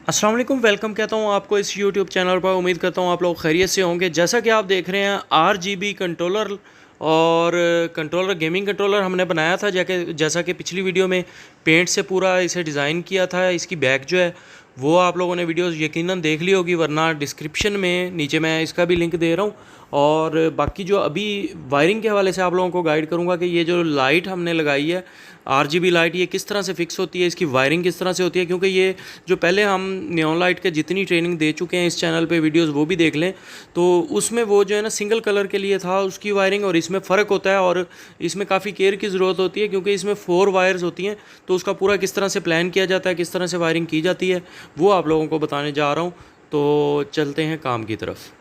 अस्सलाम वालेकुम, वेलकम कहता हूँ आपको इस यूट्यूब चैनल पर। उम्मीद करता हूँ आप लोग खैरियत से होंगे। जैसा कि आप देख रहे हैं RGB कंट्रोलर और कंट्रोलर गेमिंग कंट्रोलर हमने बनाया था। जैसा कि पिछली वीडियो में पेंट से पूरा इसे डिज़ाइन किया था। इसकी बैक जो है वो आप लोगों ने वीडियोस यकीनन देख ली होगी, वरना डिस्क्रिप्शन में नीचे मैं इसका भी लिंक दे रहा हूँ। और बाकी जो अभी वायरिंग के हवाले से आप लोगों को गाइड करूँगा कि ये जो लाइट हमने लगाई है RGB लाइट, ये किस तरह से फिक्स होती है, इसकी वायरिंग किस तरह से होती है। क्योंकि ये जो पहले हम नियॉन लाइट के जितनी ट्रेनिंग दे चुके हैं इस चैनल पे, वीडियोस वो भी देख लें, तो उसमें वो जो है ना सिंगल कलर के लिए था उसकी वायरिंग, और इसमें फ़र्क होता है। और इसमें काफ़ी केयर की ज़रूरत होती है क्योंकि इसमें 4 वायर्स होती हैं। तो उसका पूरा किस तरह से प्लान किया जाता है, किस तरह से वायरिंग की जाती है, वो आप लोगों को बताने जा रहा हूँ। तो चलते हैं काम की तरफ।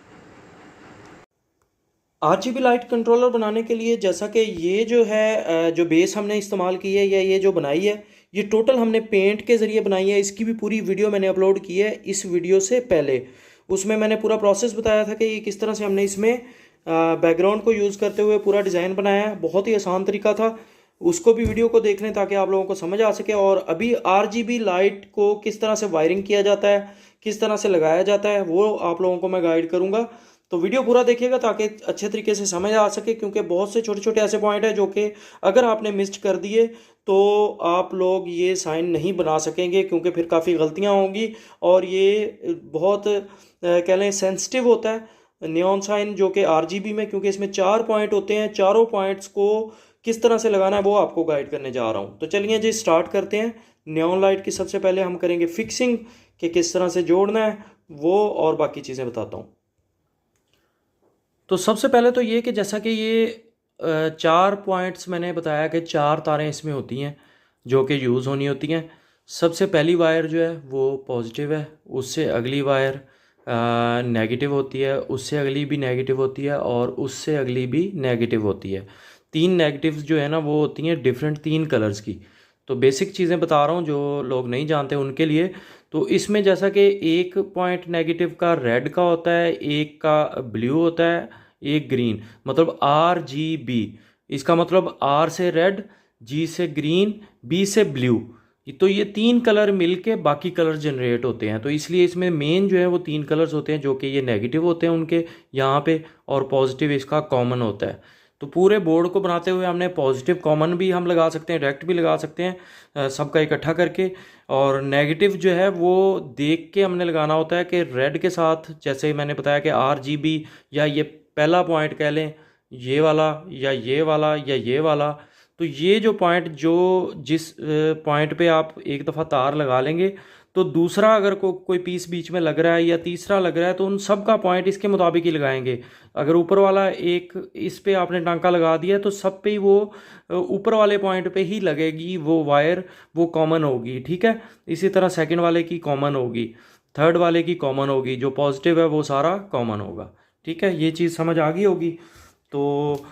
RGB लाइट कंट्रोलर बनाने के लिए, जैसा कि ये जो है जो बेस हमने इस्तेमाल की है या ये जो बनाई है, ये टोटल हमने पेंट के ज़रिए बनाई है। इसकी भी पूरी वीडियो मैंने अपलोड की है इस वीडियो से पहले। उसमें मैंने पूरा प्रोसेस बताया था कि ये किस तरह से हमने इसमें बैकग्राउंड को यूज़ करते हुए पूरा डिज़ाइन बनाया है। बहुत ही आसान तरीका था। उसको भी वीडियो को देख लें ताकि आप लोगों को समझ आ सके। और अभी RGB लाइट को किस तरह से वायरिंग किया जाता है, किस तरह से लगाया जाता है, वो आप लोगों को मैं गाइड करूँगा। तो वीडियो पूरा देखिएगा ताकि अच्छे तरीके से समझ आ सके, क्योंकि बहुत से छोटे छोटे ऐसे पॉइंट हैं जो कि अगर आपने मिस कर दिए तो आप लोग ये साइन नहीं बना सकेंगे, क्योंकि फिर काफ़ी गलतियां होंगी। और ये बहुत कह लें सेंसिटिव होता है नियॉन साइन, जो कि RGB में, क्योंकि इसमें 4 पॉइंट होते हैं। चारों पॉइंट्स को किस तरह से लगाना है वो आपको गाइड करने जा रहा हूँ। तो चलिए जी स्टार्ट करते हैं। नियॉन लाइट की सबसे पहले हम करेंगे फिक्सिंग, कि किस तरह से जोड़ना है वो, और बाकी चीज़ें बताता हूँ। तो सबसे पहले तो ये कि जैसा कि ये 4 पॉइंट्स मैंने बताया कि 4 तारें इसमें होती हैं जो कि यूज़ होनी होती हैं। सबसे पहली वायर जो है वो पॉजिटिव है, उससे अगली वायर नेगेटिव होती है, उससे अगली भी नेगेटिव होती है, और उससे अगली भी नेगेटिव होती है। 3 नेगेटिव्स जो है ना वो होती हैं डिफरेंट 3 कलर्स की। तो बेसिक चीज़ें बता रहा हूँ जो लोग नहीं जानते उनके लिए। तो इसमें जैसा कि एक पॉइंट नेगेटिव का रेड का होता है, एक का ब्लू होता है, एक ग्रीन, मतलब RGB। इसका मतलब R से रेड, G से ग्रीन, B से ब्लू। तो ये 3 कलर मिलके बाकी कलर जनरेट होते हैं। तो इसलिए इसमें मेन जो है वो 3 कलर्स होते हैं जो कि ये नेगेटिव होते हैं उनके यहाँ पे, और पॉजिटिव इसका कॉमन होता है। तो पूरे बोर्ड को बनाते हुए हमने पॉजिटिव कॉमन भी हम लगा सकते हैं, डायरेक्ट भी लगा सकते हैं, सबका इकट्ठा करके। और नेगेटिव जो है वो देख के हमने लगाना होता है कि रेड के साथ, जैसे मैंने बताया कि RGB, या ये पहला पॉइंट कह लें ये वाला, या ये वाला, या ये वाला। तो ये जो पॉइंट, जो जिस पॉइंट पे आप एक दफ़ा तार लगा लेंगे, तो दूसरा अगर कोई पीस बीच में लग रहा है या तीसरा लग रहा है, तो उन सब का पॉइंट इसके मुताबिक ही लगाएंगे। अगर ऊपर वाला एक इस पे आपने टांका लगा दिया तो सब पे ही वो ऊपर वाले पॉइंट पे ही लगेगी वो वायर, वो कॉमन होगी। ठीक है, इसी तरह सेकंड वाले की कॉमन होगी, थर्ड वाले की कॉमन होगी, जो पॉजिटिव है वो सारा कॉमन होगा। ठीक है, ये चीज़ समझ आ गई होगी। तो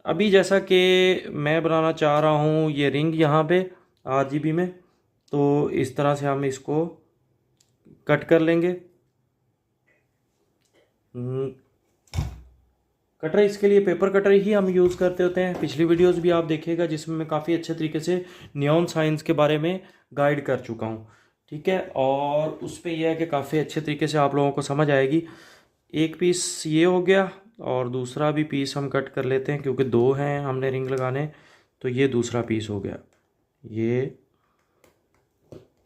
अभी जैसा कि मैं बनाना चाह रहा हूँ ये रिंग यहाँ पे RGB में, तो इस तरह से हम इसको कट कर लेंगे। कटर, इसके लिए पेपर कटर ही हम यूज़ करते होते हैं। पिछली वीडियोस भी आप देखिएगा जिसमें मैं काफ़ी अच्छे तरीके से नियॉन साइंस के बारे में गाइड कर चुका हूँ। ठीक है, और उस पर यह है कि काफ़ी अच्छे तरीके से आप लोगों को समझ आएगी। एक पीस ये हो गया, और दूसरा भी पीस हम कट कर लेते हैं क्योंकि 2 हैं हमने रिंग लगाने। तो ये दूसरा पीस हो गया, ये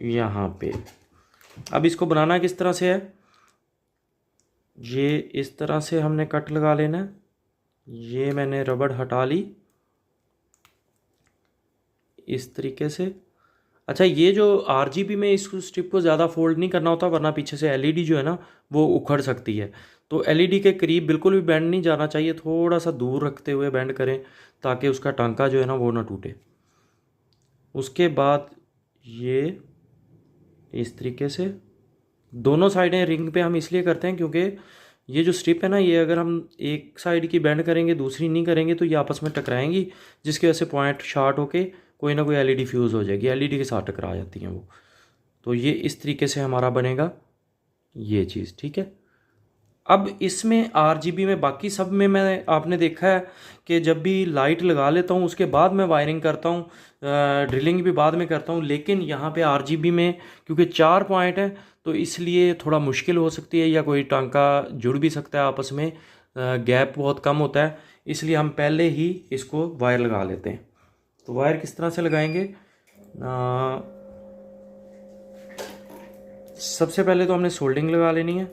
यहाँ पे। अब इसको बनाना किस तरह से है, ये इस तरह से हमने कट लगा लेना है। ये मैंने रबड़ हटा ली इस तरीके से। अच्छा, ये जो RGB में इस स्ट्रिप को ज़्यादा फोल्ड नहीं करना होता, वरना पीछे से LED जो है ना वो उखड़ सकती है। तो LED के करीब बिल्कुल भी बैंड नहीं जाना चाहिए, थोड़ा सा दूर रखते हुए बैंड करें ताकि उसका टांका जो है ना वो ना टूटे। उसके बाद ये इस तरीके से दोनों साइडें रिंग पे हम इसलिए करते हैं क्योंकि ये जो स्ट्रिप है ना, ये अगर हम एक साइड की बैंड करेंगे दूसरी नहीं करेंगे तो ये आपस में टकराएंगी, जिसकी वजह से पॉइंट शॉर्ट होके कोई ना कोई LED फ्यूज़ हो जाएगी, LED के साथ टकरा जाती हैं वो। तो ये इस तरीके से हमारा बनेगा ये चीज़। ठीक है, अब इसमें आरजीबी में, बाकी सब में मैं आपने देखा है कि जब भी लाइट लगा लेता हूँ उसके बाद मैं वायरिंग करता हूँ, ड्रिलिंग भी बाद में करता हूँ। लेकिन यहाँ पे आरजीबी में क्योंकि 4 पॉइंट है तो इसलिए थोड़ा मुश्किल हो सकती है, या कोई टांका जुड़ भी सकता है आपस में, गैप बहुत कम होता है, इसलिए हम पहले ही इसको वायर लगा लेते हैं। तो वायर किस तरह से लगाएंगे? सबसे पहले तो हमने सोल्डिंग लगा लेनी है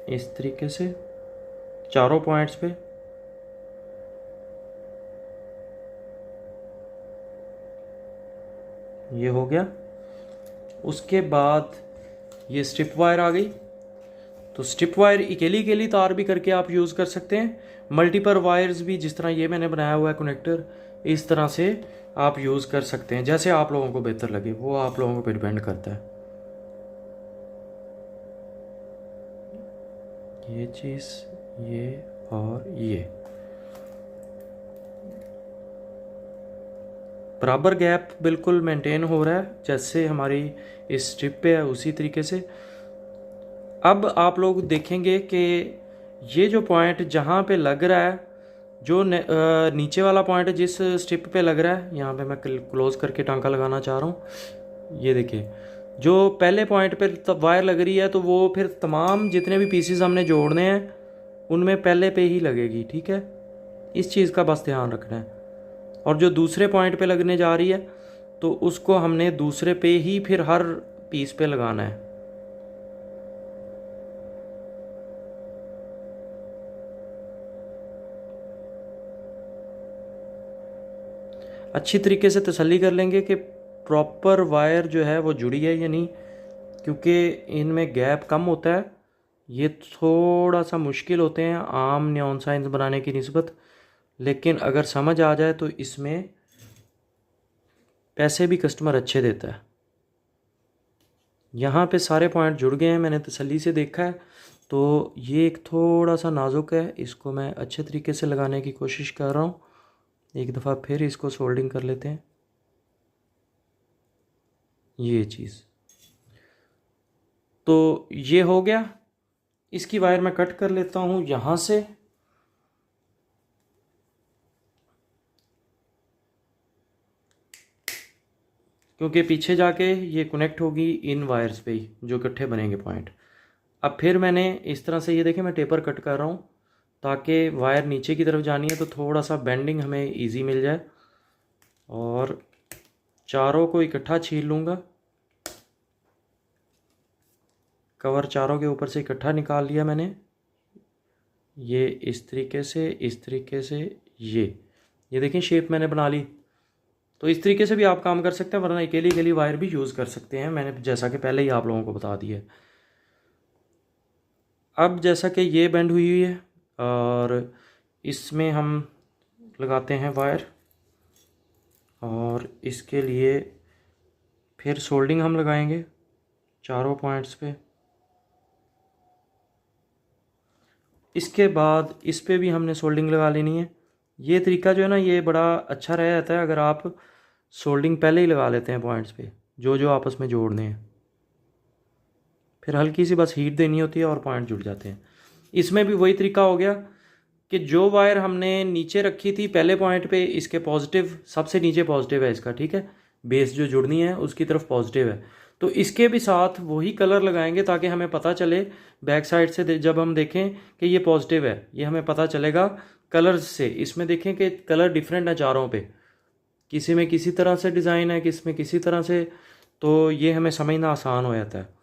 इस तरीके से चारों पॉइंट्स पे। ये हो गया। उसके बाद ये स्ट्रिप वायर आ गई। तो स्ट्रिप वायर अकेली अकेली तार भी करके आप यूज़ कर सकते हैं, मल्टीपल वायर्स भी, जिस तरह ये मैंने बनाया हुआ है कनेक्टर, इस तरह से आप यूज़ कर सकते हैं। जैसे आप लोगों को बेहतर लगे वो आप लोगों पर डिपेंड करता है। ये चीज़, ये और ये बराबर गैप बिल्कुल मेंटेन हो रहा है जैसे हमारी इस स्ट्रिप पे है उसी तरीके से। अब आप लोग देखेंगे कि ये जो पॉइंट जहाँ पे लग रहा है, जो नीचे वाला पॉइंट जिस स्ट्रिप पे लग रहा है, यहाँ पे मैं क्लोज करके टांका लगाना चाह रहा हूँ। ये देखिए जो पहले पॉइंट पे तब वायर लग रही है तो वो फिर तमाम जितने भी पीसेस हमने जोड़ने हैं उनमें पहले पे ही लगेगी, ठीक है। इस चीज़ का बस ध्यान रखना है। और जो दूसरे पॉइंट पे लगने जा रही है तो उसको हमने दूसरे पे ही फिर हर पीस पे लगाना है। अच्छी तरीके से तसल्ली कर लेंगे कि प्रॉपर वायर जो है वो जुड़ी है या नहीं, क्योंकि इनमें गैप कम होता है। ये थोड़ा सा मुश्किल होते हैं आम नियॉन साइंस बनाने की निस्बत, लेकिन अगर समझ आ जाए तो इसमें पैसे भी कस्टमर अच्छे देता है। यहाँ पे सारे पॉइंट जुड़ गए हैं, मैंने तसल्ली से देखा है। तो ये एक थोड़ा सा नाजुक है, इसको मैं अच्छे तरीके से लगाने की कोशिश कर रहा हूँ। एक दफ़ा फिर इसको सोल्डिंग कर लेते हैं। ये चीज़ तो ये हो गया। इसकी वायर मैं कट कर लेता हूँ यहाँ से। क्योंकि पीछे जाके ये कनेक्ट होगी इन वायर्स पे ही जो इकट्ठे बनेंगे पॉइंट। अब फिर मैंने इस तरह से, ये देखें मैं टेपर कट कर रहा हूँ ताकि वायर नीचे की तरफ जानी है तो थोड़ा सा बेंडिंग हमें इजी मिल जाए। और चारों को इकट्ठा छील लूँगा, कवर चारों के ऊपर से इकट्ठा निकाल लिया मैंने। ये इस तरीके से, इस तरीके से, ये देखें शेप मैंने बना ली। तो इस तरीके से भी आप काम कर सकते हैं, वरना अकेली अकेली वायर भी यूज़ कर सकते हैं, मैंने जैसा कि पहले ही आप लोगों को बता दिया है। अब जैसा कि ये बेंड हुई हुई है और इसमें हम लगाते हैं वायर, और इसके लिए फिर सोल्डिंग हम लगाएंगे चारों पॉइंट्स पे। इसके बाद इस पे भी हमने सोल्डिंग लगा लेनी है। ये तरीका जो है ना ये बड़ा अच्छा रह जाता है अगर आप सोल्डिंग पहले ही लगा लेते हैं पॉइंट्स पे जो जो आपस में जोड़ने हैं। फिर हल्की सी बस हीट देनी होती है और पॉइंट जुड़ जाते हैं। इसमें भी वही तरीका हो गया कि जो वायर हमने नीचे रखी थी पहले पॉइंट पे, इसके पॉजिटिव सबसे नीचे पॉजिटिव है इसका, ठीक है, बेस जो जुड़नी है उसकी तरफ पॉजिटिव है। तो इसके भी साथ वही कलर लगाएंगे ताकि हमें पता चले बैक साइड से जब हम देखें कि ये पॉजिटिव है, ये हमें पता चलेगा कलर्स से। इसमें देखें कि कलर डिफरेंट है चारों पे, किसी में किसी तरह से डिज़ाइन है, किसी में किसी तरह से, तो ये हमें समझना आसान हो जाता है।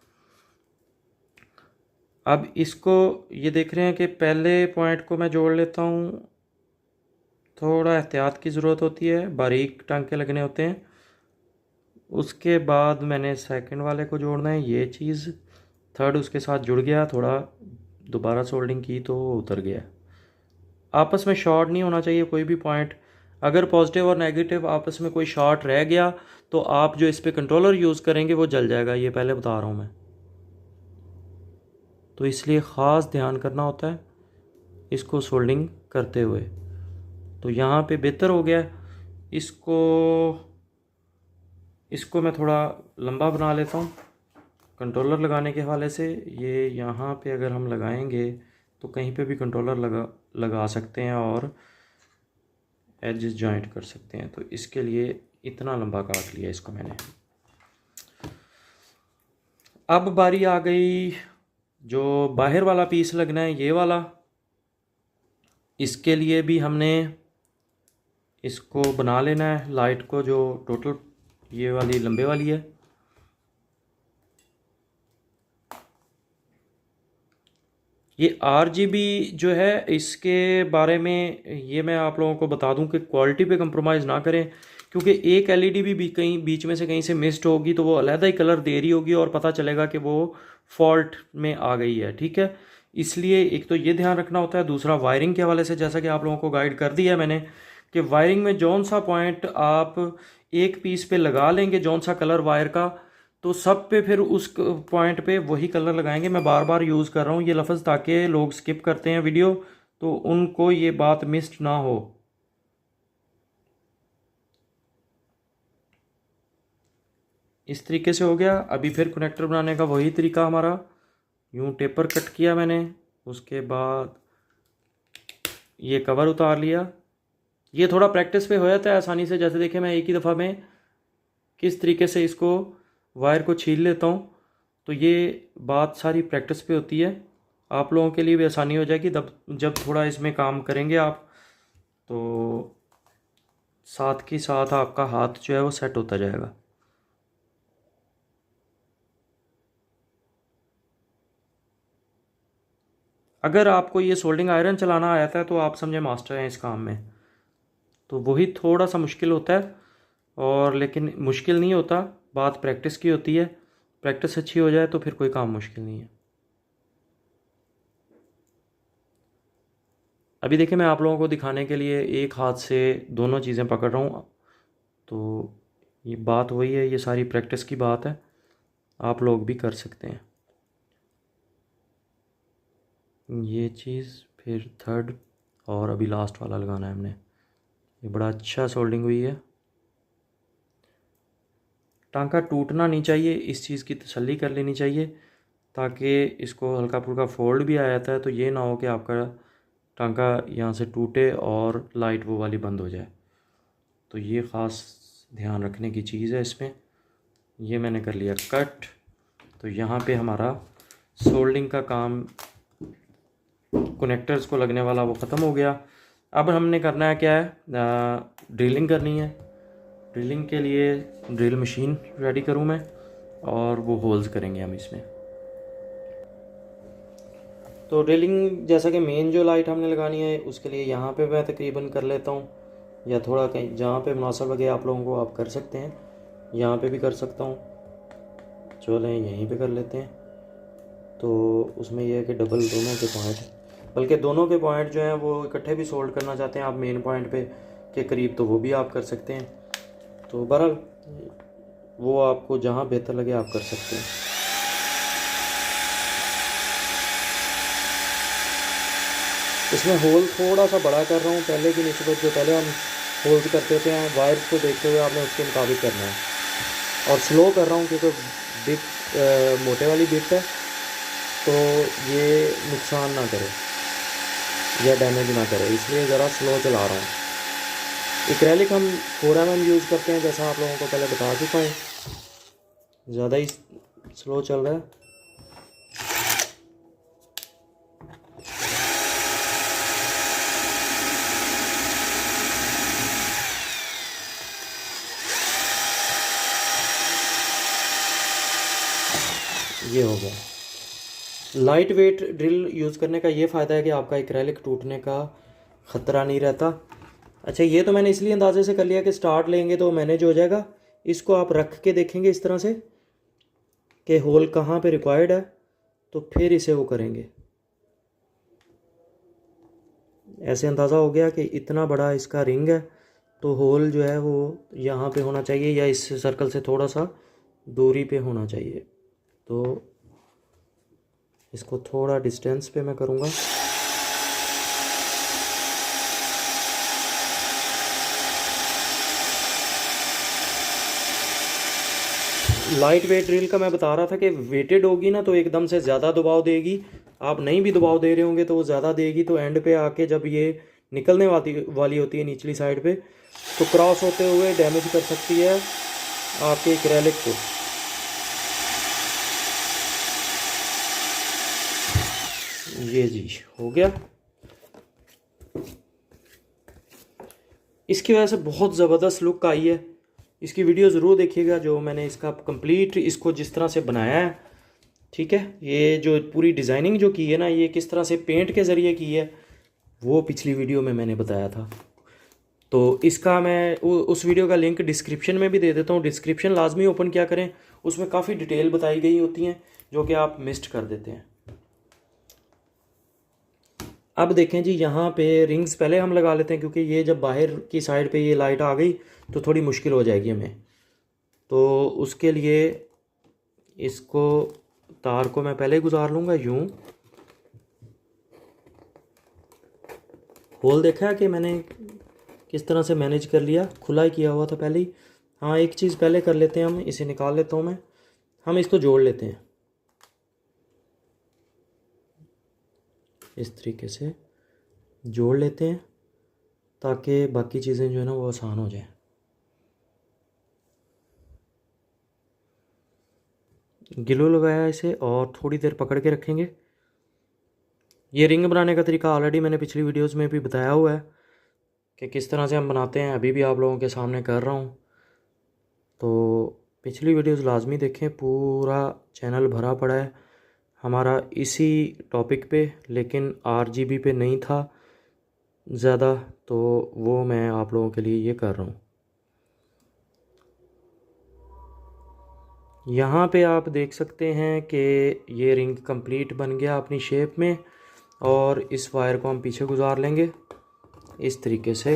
अब इसको ये देख रहे हैं कि पहले पॉइंट को मैं जोड़ लेता हूँ, थोड़ा एहतियात की ज़रूरत होती है, बारीक टांके लगने होते हैं। उसके बाद मैंने सेकंड वाले को जोड़ना है, ये चीज़ थर्ड उसके साथ जुड़ गया, थोड़ा दोबारा सोल्डिंग की तो उतर गया। आपस में शॉर्ट नहीं होना चाहिए कोई भी पॉइंट। अगर पॉजिटिव और नेगेटिव आपस में कोई शॉर्ट रह गया तो आप जो इस पर कंट्रोलर यूज़ करेंगे वो जल जाएगा, ये पहले बता रहा हूँ मैं। तो इसलिए ख़ास ध्यान करना होता है इसको सोल्डिंग करते हुए। तो यहाँ पे बेहतर हो गया। इसको मैं थोड़ा लंबा बना लेता हूँ। कंट्रोलर लगाने के हवाले से ये यहाँ पे अगर हम लगाएंगे तो कहीं पे भी कंट्रोलर लगा सकते हैं और एजेस जॉइंट कर सकते हैं। तो इसके लिए इतना लंबा काट लिया इसको मैंने। अब बारी आ गई जो बाहर वाला पीस लगना है, ये वाला। इसके लिए भी हमने इसको बना लेना है लाइट को, जो टोटल ये वाली लंबे वाली है। ये RGB जो है, इसके बारे में ये मैं आप लोगों को बता दूं कि क्वालिटी पे कंप्रोमाइज़ ना करें, क्योंकि एक LED भी कहीं बीच में से कहीं से मिस्ड होगी तो वो अलहदा ही कलर दे रही होगी और पता चलेगा कि वो फॉल्ट में आ गई है। ठीक है, इसलिए एक तो ये ध्यान रखना होता है। दूसरा, वायरिंग के हवाले से जैसा कि आप लोगों को गाइड कर दिया है मैंने कि वायरिंग में जौन सा पॉइंट आप एक पीस पे लगा लेंगे, जौन सा कलर वायर का, तो सब पे फिर उस पॉइंट पे वही कलर लगाएंगे। मैं बार बार यूज़ कर रहा हूँ ये लफ्ज़ ताकि लोग स्किप करते हैं वीडियो तो उनको ये बात मिस्ड ना हो। इस तरीके से हो गया। अभी फिर कनेक्टर बनाने का वही तरीका हमारा, यूँ टेपर कट किया मैंने, उसके बाद ये कवर उतार लिया। ये थोड़ा प्रैक्टिस पे हो जाता है आसानी से। जैसे देखें मैं एक ही दफ़ा में किस तरीके से इसको वायर को छील लेता हूँ, तो ये बात सारी प्रैक्टिस पे होती है। आप लोगों के लिए भी आसानी हो जाएगी जब थोड़ा इसमें काम करेंगे आप, तो साथ के साथ आपका हाथ जो है वो सेट होता जाएगा। अगर आपको ये सोल्डिंग आयरन चलाना आता है तो आप समझे मास्टर हैं इस काम में। तो वही थोड़ा सा मुश्किल होता है, और लेकिन मुश्किल नहीं होता, बात प्रैक्टिस की होती है। प्रैक्टिस अच्छी हो जाए तो फिर कोई काम मुश्किल नहीं है। अभी देखिए मैं आप लोगों को दिखाने के लिए एक हाथ से दोनों चीज़ें पकड़ रहा हूँ, तो ये बात वही है, ये सारी प्रैक्टिस की बात है, आप लोग भी कर सकते हैं ये चीज़। फिर थर्ड और अभी लास्ट वाला लगाना है हमने। ये बड़ा अच्छा सोल्डिंग हुई है। टांका टूटना नहीं चाहिए, इस चीज़ की तसल्ली कर लेनी चाहिए, ताकि इसको हल्का फुल्का फोल्ड भी आ जाता है तो ये ना हो कि आपका टांका यहाँ से टूटे और लाइट वो वाली बंद हो जाए। तो ये ख़ास ध्यान रखने की चीज़ है इसमें। ये मैंने कर लिया कट। तो यहाँ पे हमारा सोल्डिंग का काम, कनेक्टर्स को लगने वाला, वो ख़त्म हो गया। अब हमने करना है क्या है, ड्रिलिंग करनी है। ड्रिलिंग के लिए ड्रिल मशीन रेडी करूँ मैं, और वो होल्स करेंगे हम इसमें। तो ड्रिलिंग जैसा कि मेन जो लाइट हमने लगानी है उसके लिए यहाँ पे मैं तकरीबन कर लेता हूँ, या थोड़ा कहीं जहाँ पे मुनासिब लगे आप लोगों को आप कर सकते हैं। यहाँ पे भी कर सकता हूँ, चलें यहीं पे कर लेते हैं। तो उसमें यह है कि डबल दोनों के पॉइंट, बल्कि दोनों के पॉइंट जो हैं वो इकट्ठे भी सोल्ड करना चाहते हैं आप मेन पॉइंट पे के करीब, तो वो भी आप कर सकते हैं। तो बहरहाल वो आपको जहाँ बेहतर लगे आप कर सकते हैं। इसमें होल थोड़ा सा बड़ा कर रहा हूँ पहले की निस्बत। जो पहले हम होल्स करते थे हैं वायर्स को देखते हुए आपने उसके मुताबिक करना है, और स्लो कर रहा हूँ क्योंकि बिट मोटे वाली बिट है, तो ये नुकसान ना करे या डैमेज ना करे, इसलिए ज़रा स्लो चला रहा हूँ। एक्रेलिक हम 4mm यूज़ करते हैं, जैसा आप लोगों को पहले बता चुका हूँ। ज़्यादा ही स्लो चल रहा है। ये हो गया। लाइट वेट ड्रिल यूज़ करने का ये फ़ायदा है कि आपका एक्रेलिक टूटने का ख़तरा नहीं रहता। अच्छा, ये तो मैंने इसलिए अंदाजे से कर लिया कि स्टार्ट लेंगे तो मैनेज हो जाएगा। इसको आप रख के देखेंगे इस तरह से कि होल कहाँ पे रिक्वायर्ड है, तो फिर इसे वो करेंगे। ऐसे अंदाज़ा हो गया कि इतना बड़ा इसका रिंग है, तो होल जो है वो यहाँ पे होना चाहिए या इस सर्कल से थोड़ा सा दूरी पे होना चाहिए। तो इसको थोड़ा डिस्टेंस पे मैं करूँगा। लाइट वेट ड्रिल का मैं बता रहा था कि वेटेड होगी ना तो एकदम से ज़्यादा दबाव देगी, आप नहीं भी दबाव दे रहे होंगे तो वो ज़्यादा देगी, तो एंड पे आके जब ये निकलने वाली होती है निचली साइड पे, तो क्रॉस होते हुए डैमेज कर सकती है आपके एक्रेलिक को। ये जी हो गया। इसकी वजह से बहुत ज़बरदस्त लुक आई है। इसकी वीडियो ज़रूर देखिएगा जो मैंने इसका कंप्लीट इसको जिस तरह से बनाया है, ठीक है। ये जो पूरी डिज़ाइनिंग जो की है ना, ये किस तरह से पेंट के ज़रिए की है वो पिछली वीडियो में मैंने बताया था। तो इसका मैं उस वीडियो का लिंक डिस्क्रिप्शन में भी दे देता हूँ। डिस्क्रिप्शन लाजमी ओपन क्या करें, उसमें काफ़ी डिटेल बताई गई होती हैं जो कि आप मिस्ड कर देते हैं। अब देखें जी, यहाँ पे रिंग्स पहले हम लगा लेते हैं क्योंकि ये जब बाहर की साइड पे ये लाइट आ गई तो थोड़ी मुश्किल हो जाएगी हमें। तो उसके लिए इसको तार को मैं पहले गुजार लूँगा यूँ। होल देखा है कि मैंने किस तरह से मैनेज कर लिया, खुला ही किया हुआ था पहले ही। हाँ, एक चीज़ पहले कर लेते हैं, हम इसे निकाल लेता हूँ मैं, हम इसको जोड़ लेते हैं इस तरीके से जोड़ लेते हैं ताकि बाकी चीज़ें जो है ना वो आसान हो जाए। ग्लू लगाया इसे और थोड़ी देर पकड़ के रखेंगे। ये रिंग बनाने का तरीका ऑलरेडी मैंने पिछली वीडियोस में भी बताया हुआ है कि किस तरह से हम बनाते हैं, अभी भी आप लोगों के सामने कर रहा हूँ। तो पिछली वीडियोस लाजमी देखें, पूरा चैनल भरा पड़ा है हमारा इसी टॉपिक पे, लेकिन RGB पे नहीं था ज़्यादा, तो वो मैं आप लोगों के लिए ये कर रहा हूँ। यहाँ पे आप देख सकते हैं कि ये रिंग कंप्लीट बन गया अपनी शेप में, और इस वायर को हम पीछे गुजार लेंगे इस तरीके से।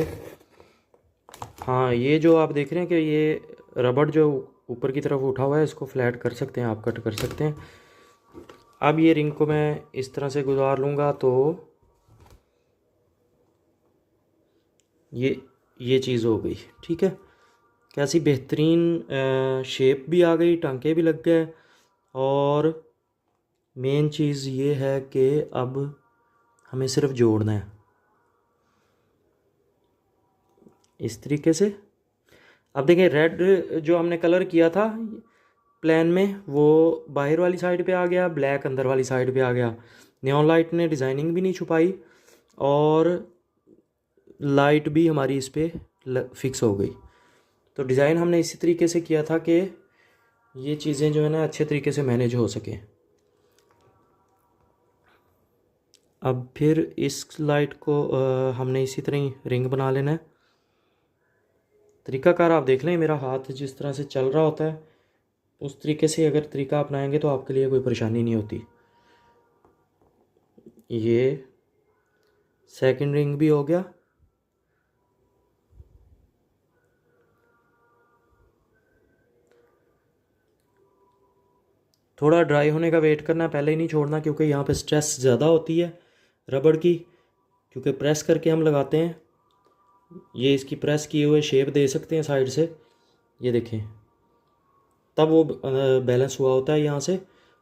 हाँ, ये जो आप देख रहे हैं कि ये रबड़ जो ऊपर की तरफ उठा हुआ है, इसको फ्लैट कर सकते हैं, आप कट कर सकते हैं। अब ये रिंग को मैं इस तरह से गुजार लूँगा तो ये चीज़ हो गई, ठीक है। कैसी बेहतरीन शेप भी आ गई, टांके भी लग गए, और मेन चीज़ ये है कि अब हमें सिर्फ जोड़ना है इस तरीके से। अब देखें, रेड जो हमने कलर किया था प्लान में वो बाहर वाली साइड पे आ गया, ब्लैक अंदर वाली साइड पे आ गया। नियॉन लाइट ने डिज़ाइनिंग भी नहीं छुपाई और लाइट भी हमारी इस पर फिक्स हो गई। तो डिज़ाइन हमने इसी तरीके से किया था कि ये चीज़ें जो है ना अच्छे तरीके से मैनेज हो सकें। अब फिर इस लाइट को हमने इसी तरह ही रिंग बना लेना है। तरीकाकार आप देख लें, मेरा हाथ जिस तरह से चल रहा होता है उस तरीके से अगर तरीका अपनाएंगे तो आपके लिए कोई परेशानी नहीं होती। ये सेकंड रिंग भी हो गया। थोड़ा ड्राई होने का वेट करना, पहले ही नहीं छोड़ना क्योंकि यहाँ पे स्ट्रेस ज़्यादा होती है रबड़ की, क्योंकि प्रेस करके हम लगाते हैं। ये इसकी प्रेस किए हुए शेप दे सकते हैं साइड से, ये देखें, तब वो बैलेंस हुआ होता है यहाँ से।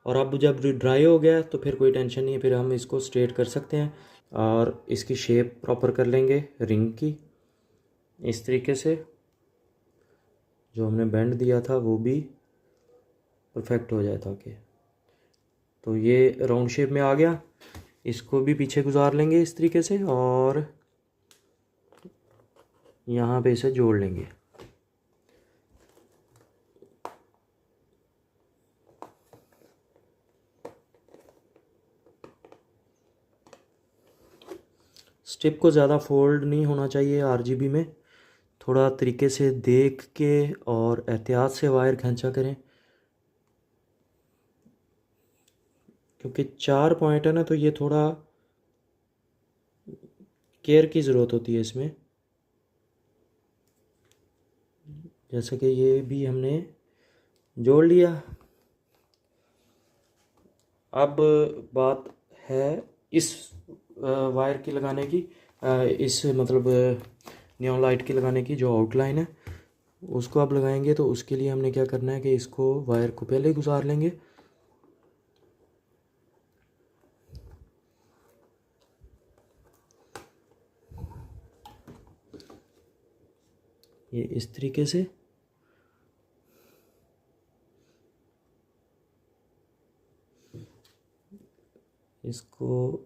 और अब जब ड्राई हो गया तो फिर कोई टेंशन नहीं है, फिर हम इसको स्ट्रेट कर सकते हैं और इसकी शेप प्रॉपर कर लेंगे रिंग की इस तरीके से। जो हमने बैंड दिया था वो भी परफेक्ट हो जाए ताकि, तो ये राउंड शेप में आ गया। इसको भी पीछे गुजार लेंगे इस तरीके से और यहाँ पे इसे जोड़ लेंगे। स्टिप को ज़्यादा फोल्ड नहीं होना चाहिए RGB में, थोड़ा तरीके से देख के और एहतियात से वायर खींचा करें, क्योंकि 4 पॉइंट है ना तो ये थोड़ा केयर की ज़रूरत होती है इसमें। जैसे कि ये भी हमने जोड़ लिया। अब बात है इस वायर की लगाने की, इस मतलब नियॉन लाइट की लगाने की जो आउटलाइन है। उसको आप लगाएंगे तो उसके लिए हमने क्या करना है कि इसको वायर को पहले ही गुजार लेंगे। ये इस तरीके से इसको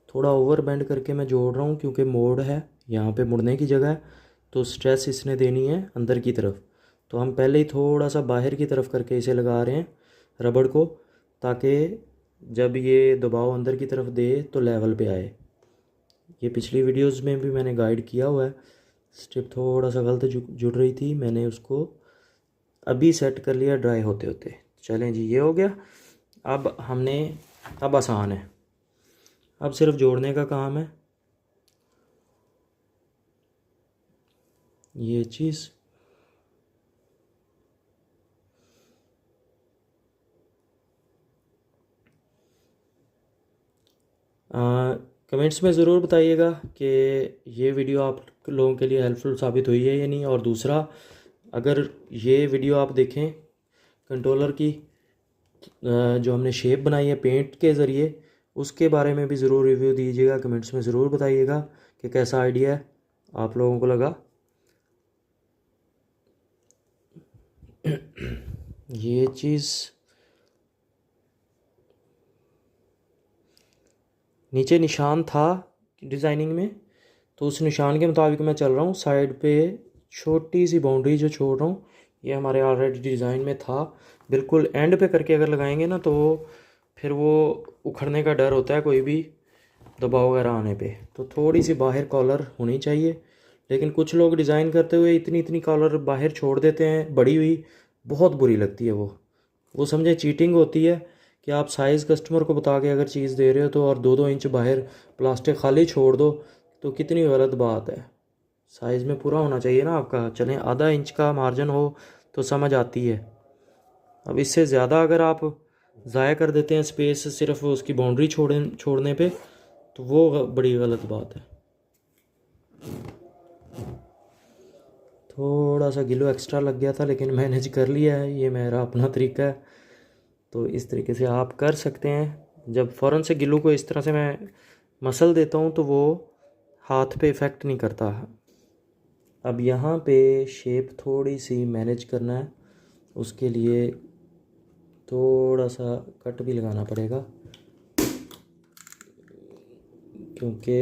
थोड़ा ओवर बेंड करके मैं जोड़ रहा हूँ, क्योंकि मोड़ है, यहाँ पे मुड़ने की जगह है, तो स्ट्रेस इसने देनी है अंदर की तरफ। तो हम पहले ही थोड़ा सा बाहर की तरफ करके इसे लगा रहे हैं रबड़ को, ताकि जब ये दबाव अंदर की तरफ दे तो लेवल पे आए। ये पिछली वीडियोस में भी मैंने गाइड किया हुआ है। स्ट्रिप थोड़ा सा गलत जुड़ रही थी, मैंने उसको अभी सेट कर लिया ड्राई होते होते। चलें जी, ये हो गया। अब आसान है, अब सिर्फ जोड़ने का काम है। ये चीज़ कमेंट्स में ज़रूर बताइएगा कि ये वीडियो आप लोगों के लिए हेल्पफुल साबित हुई है या नहीं। और दूसरा, अगर ये वीडियो आप देखें कंट्रोलर की जो हमने शेप बनाई है पेंट के ज़रिए, उसके बारे में भी ज़रूर रिव्यू दीजिएगा, कमेंट्स में ज़रूर बताइएगा कि कैसा आइडिया है आप लोगों को लगा। ये चीज़ नीचे निशान था डिज़ाइनिंग में, तो उस निशान के मुताबिक मैं चल रहा हूँ। साइड पे छोटी सी बाउंड्री जो छोड़ रहा हूँ, ये हमारे ऑलरेडी डिज़ाइन में था। बिल्कुल एंड पे करके अगर लगाएंगे ना तो फिर वो उखड़ने का डर होता है कोई भी दबाव वगैरह आने पे। तो थोड़ी सी बाहर कॉलर होनी चाहिए, लेकिन कुछ लोग डिज़ाइन करते हुए इतनी इतनी कॉलर बाहर छोड़ देते हैं बड़ी हुई, बहुत बुरी लगती है वो समझे चीटिंग होती है कि आप साइज़ कस्टमर को बता के अगर चीज़ दे रहे हो तो और 2-2 इंच बाहर प्लास्टिक खाली छोड़ दो, तो कितनी गलत बात है। साइज़ में पूरा होना चाहिए ना आपका। चलें आधा इंच का मार्जिन हो तो समझ आती है। अब इससे ज़्यादा अगर आप ज़ाया कर देते हैं स्पेस सिर्फ उसकी बाउंड्री छोड़ने पे, तो वो बड़ी गलत बात है। थोड़ा सा गिलो एक्स्ट्रा लग गया था, लेकिन मैनेज कर लिया है, ये मेरा अपना तरीका है। तो इस तरीके से आप कर सकते हैं। जब फ़ौरन से गिलू को इस तरह से मैं मसल देता हूँ तो वो हाथ पे इफ़ेक्ट नहीं करता। अब यहाँ पे शेप थोड़ी सी मैनेज करना है, उसके लिए थोड़ा सा कट भी लगाना पड़ेगा, क्योंकि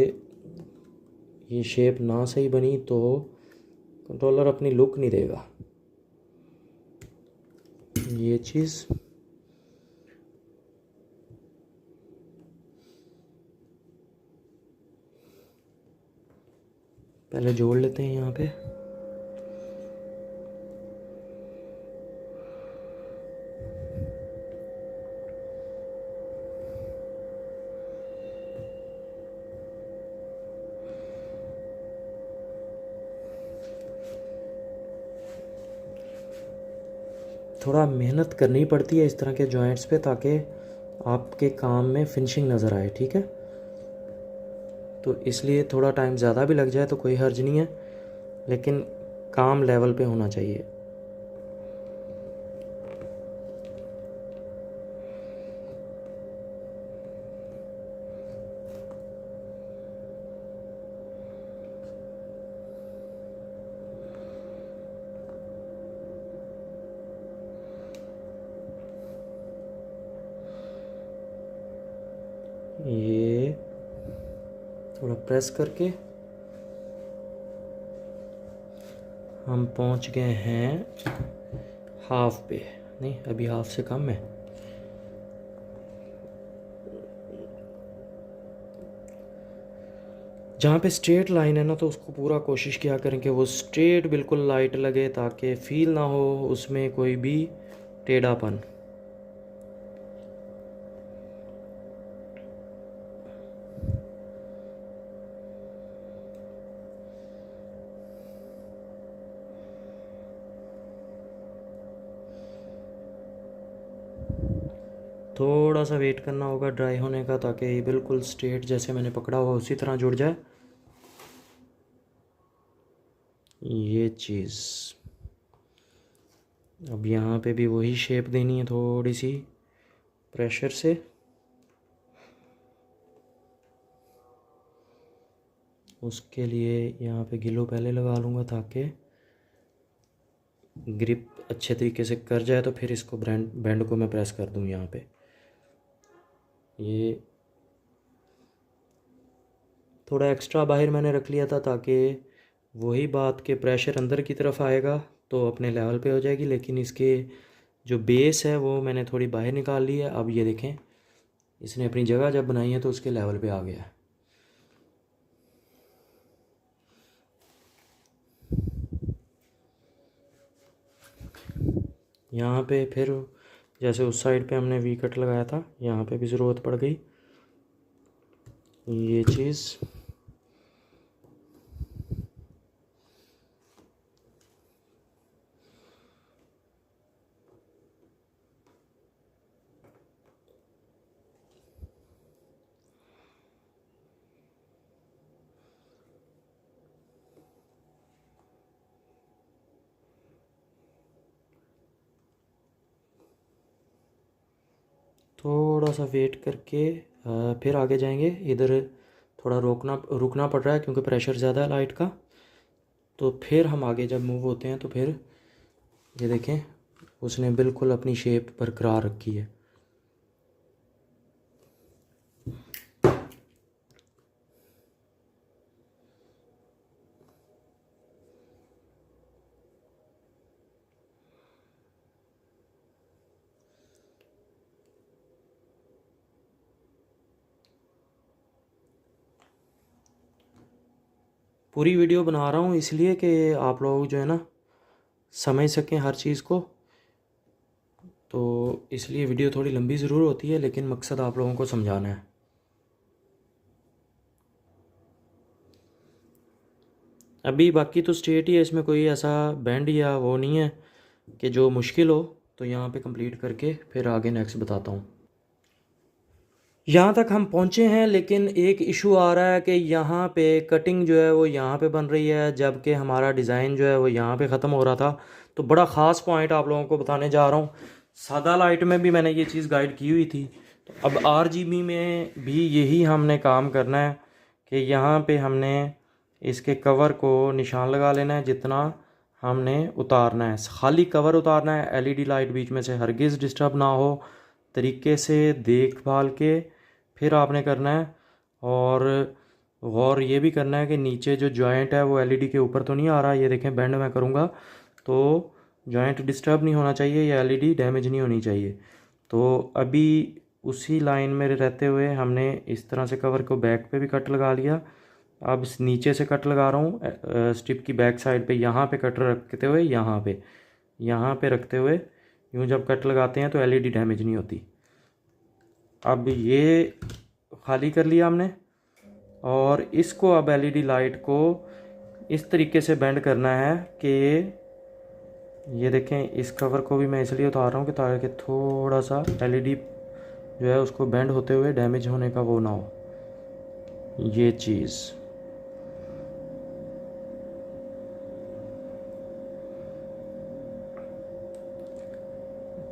ये शेप ना सही बनी तो कंट्रोलर अपनी लुक नहीं देगा। ये चीज़ पहले जोड़ लेते हैं यहाँ पे। थोड़ा मेहनत करनी पड़ती है इस तरह के जॉइंट्स पे, ताकि आपके काम में फिनिशिंग नज़र आए, ठीक है। तो इसलिए थोड़ा टाइम ज़्यादा भी लग जाए तो कोई हर्ज नहीं है, लेकिन काम लेवल पे होना चाहिए। ये थोड़ा प्रेस करके हम पहुंच गए हैं हाफ पे। नहीं, अभी हाफ से कम है। जहाँ पे स्ट्रेट लाइन है ना, तो उसको पूरा कोशिश किया करें कि वो स्ट्रेट बिल्कुल लाइट लगे, ताकि फील ना हो उसमें कोई भी टेढ़ापन। थोड़ा सा वेट करना होगा ड्राई होने का, ताकि ये बिल्कुल स्ट्रेट जैसे मैंने पकड़ा हुआ उसी तरह जुड़ जाए ये चीज़। अब यहाँ पे भी वही शेप देनी है थोड़ी सी प्रेशर से। उसके लिए यहाँ पे ग्लू पहले लगा लूँगा ताकि ग्रिप अच्छे तरीके से कर जाए, तो फिर इसको बैंड को मैं प्रेस कर दूँ यहाँ पे। ये थोड़ा एक्स्ट्रा बाहर मैंने रख लिया था ताकि वही बात के प्रेशर अंदर की तरफ आएगा तो अपने लेवल पे हो जाएगी, लेकिन इसके जो बेस है वो मैंने थोड़ी बाहर निकाल ली है। अब ये देखें, इसने अपनी जगह जब बनाई है तो उसके लेवल पे आ गया है। यहाँ पे फिर जैसे उस साइड पे हमने वी कट लगाया था, यहाँ पे भी ज़रूरत पड़ गई ये चीज़। थोड़ा सा वेट करके फिर आगे जाएंगे। इधर थोड़ा रुकना पड़ रहा है क्योंकि प्रेशर ज़्यादा है लाइट का। तो फिर हम आगे जब मूव होते हैं तो फिर ये देखें, उसने बिल्कुल अपनी शेप बरकरार रखी है। पूरी वीडियो बना रहा हूँ इसलिए कि आप लोग जो है ना समझ सकें हर चीज़ को, तो इसलिए वीडियो थोड़ी लंबी ज़रूर होती है, लेकिन मकसद आप लोगों को समझाना है। अभी बाकी तो स्ट्रेट ही है, इसमें कोई ऐसा बैंड या वो नहीं है कि जो मुश्किल हो। तो यहाँ पे कंप्लीट करके फिर आगे नेक्स्ट बताता हूँ। यहाँ तक हम पहुँचे हैं, लेकिन एक इशू आ रहा है कि यहाँ पे कटिंग जो है वो यहाँ पे बन रही है, जबकि हमारा डिज़ाइन जो है वो यहाँ पे ख़त्म हो रहा था। तो बड़ा ख़ास पॉइंट आप लोगों को बताने जा रहा हूँ। सादा लाइट में भी मैंने ये चीज़ गाइड की हुई थी, तो अब RGB में भी यही हमने काम करना है कि यहाँ पे हमने इसके कवर को निशान लगा लेना है जितना हमने उतारना है। खाली कवर उतारना है, LED लाइट बीच में से हरगिज़ डिस्टर्ब ना हो तरीके से देखभाल के फिर आपने करना है। और गौर ये भी करना है कि नीचे जो जॉइंट है वो LED के ऊपर तो नहीं आ रहा। ये देखें, बैंड मैं करूँगा तो जॉइंट डिस्टर्ब नहीं होना चाहिए या LED डैमेज नहीं होनी चाहिए। तो अभी उसी लाइन में रहते हुए हमने इस तरह से कवर को बैक पे भी कट लगा लिया। अब इस नीचे से कट लगा रहा हूँ स्ट्रिप की बैक साइड पे, यहाँ पे कट रखते हुए यहाँ पे रखते हुए यूँ जब कट लगाते हैं तो LED डैमेज नहीं होती। अब ये खाली कर लिया हमने, और इसको अब LED लाइट को इस तरीके से बेंड करना है कि ये देखें, इस कवर को भी मैं इसलिए उतार रहा हूँ कि ताकि थोड़ा सा LED जो है उसको बेंड होते हुए डैमेज होने का वो ना हो। ये चीज़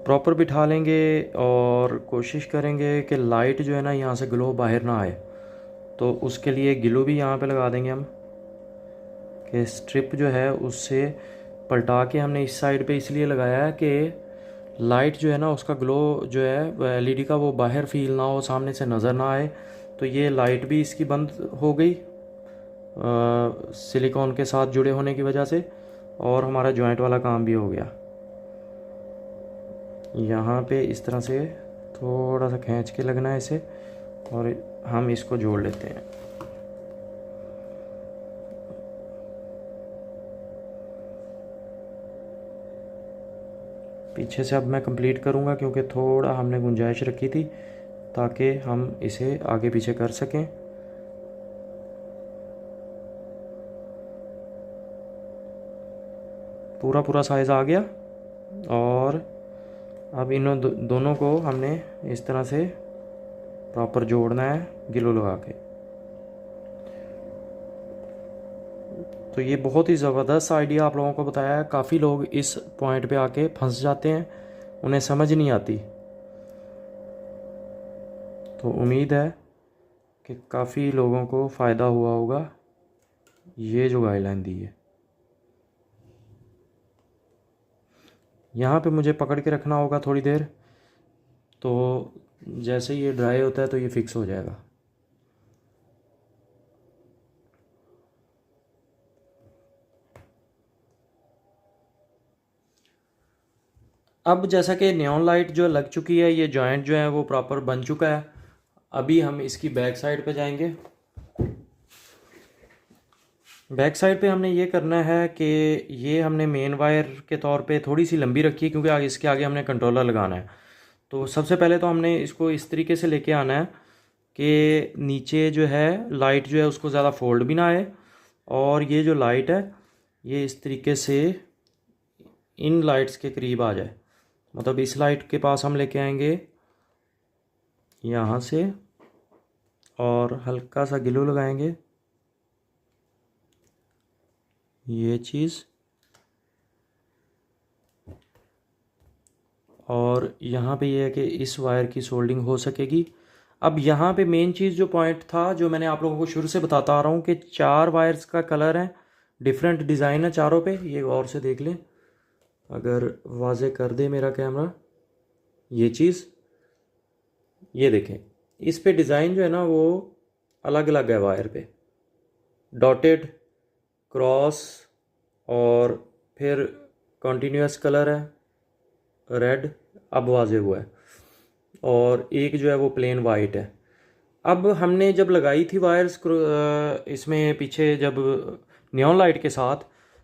प्रॉपर बिठा लेंगे और कोशिश करेंगे कि लाइट जो है ना यहाँ से ग्लो बाहर ना आए। तो उसके लिए ग्लू भी यहाँ पे लगा देंगे हम, कि स्ट्रिप जो है उससे पलटा के हमने इस साइड पे इसलिए लगाया है कि लाइट जो है ना उसका ग्लो जो है LED का वो बाहर फील ना हो, सामने से नज़र ना आए। तो ये लाइट भी इसकी बंद हो गई सिलिकॉन के साथ जुड़े होने की वजह से, और हमारा जॉइंट वाला काम भी हो गया। यहाँ पे इस तरह से थोड़ा सा खींच के लगना है इसे, और हम इसको जोड़ लेते हैं। पीछे से अब मैं कंप्लीट करूँगा क्योंकि थोड़ा हमने गुंजाइश रखी थी ताकि हम इसे आगे पीछे कर सकें। पूरा साइज़ आ गया, और अब इन दोनों को हमने इस तरह से प्रॉपर जोड़ना है ग्लू लगा के। तो ये बहुत ही ज़बरदस्त आइडिया आप लोगों को बताया है। काफ़ी लोग इस पॉइंट पे आके फंस जाते हैं, उन्हें समझ नहीं आती। तो उम्मीद है कि काफ़ी लोगों को फ़ायदा हुआ होगा ये जो गाइडलाइन दी है। यहाँ पे मुझे पकड़ के रखना होगा थोड़ी देर, तो जैसे ही ये ड्राई होता है तो ये फिक्स हो जाएगा। अब जैसा कि नियॉन लाइट जो लग चुकी है, ये जॉइंट जो है वो प्रॉपर बन चुका है। अभी हम इसकी बैक साइड पे जाएंगे। बैक साइड पे हमने ये करना है कि ये हमने मेन वायर के तौर पे थोड़ी सी लंबी रखी है, क्योंकि आगे इसके आगे हमने कंट्रोलर लगाना है। तो सबसे पहले तो हमने इसको इस तरीके से लेके आना है कि नीचे जो है लाइट जो है उसको ज़्यादा फोल्ड भी ना आए, और ये जो लाइट है ये इस तरीके से इन लाइट्स के करीब आ जाए। मतलब इस लाइट के पास हम लेके आएंगे यहाँ से, और हल्का सा ग्लू लगाएंगे, ये चीज़, और यहाँ पे ये है कि इस वायर की सोल्डिंग हो सकेगी। अब यहाँ पे मेन चीज़ जो पॉइंट था, जो मैंने आप लोगों को शुरू से बताता आ रहा हूँ कि 4 वायर्स का कलर है, डिफरेंट डिज़ाइन है चारों पे। ये गौर से देख लें, अगर वाजे कर दे मेरा कैमरा, ये चीज़ ये देखें, इस पे डिज़ाइन जो है ना वो अलग अलग है वायर पे, डॉटेड, क्रॉस, और फिर कॉन्टीन्यूअस कलर है रेड, अब वाजे हुआ है, और एक जो है वो प्लेन वाइट है। अब हमने जब लगाई थी वायर्स इसमें पीछे जब नियॉन लाइट के साथ,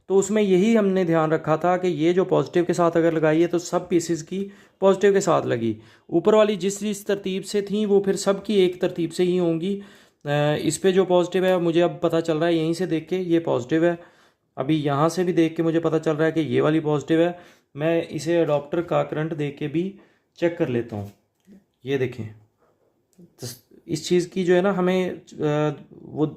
तो उसमें यही हमने ध्यान रखा था कि ये जो पॉजिटिव के साथ अगर लगाई है तो सब पीसेस की पॉजिटिव के साथ लगी। ऊपर वाली जिस तरतीब से थी वो फिर सब की एक तरतीब से ही होंगी। इस पे जो पॉजिटिव है मुझे अब पता चल रहा है, यहीं से देख के ये पॉजिटिव है। अभी यहाँ से भी देख के मुझे पता चल रहा है कि ये वाली पॉजिटिव है। मैं इसे अडॉप्टर का करंट देख के भी चेक कर लेता हूँ। ये देखें, इस चीज़ की जो है ना हमें वो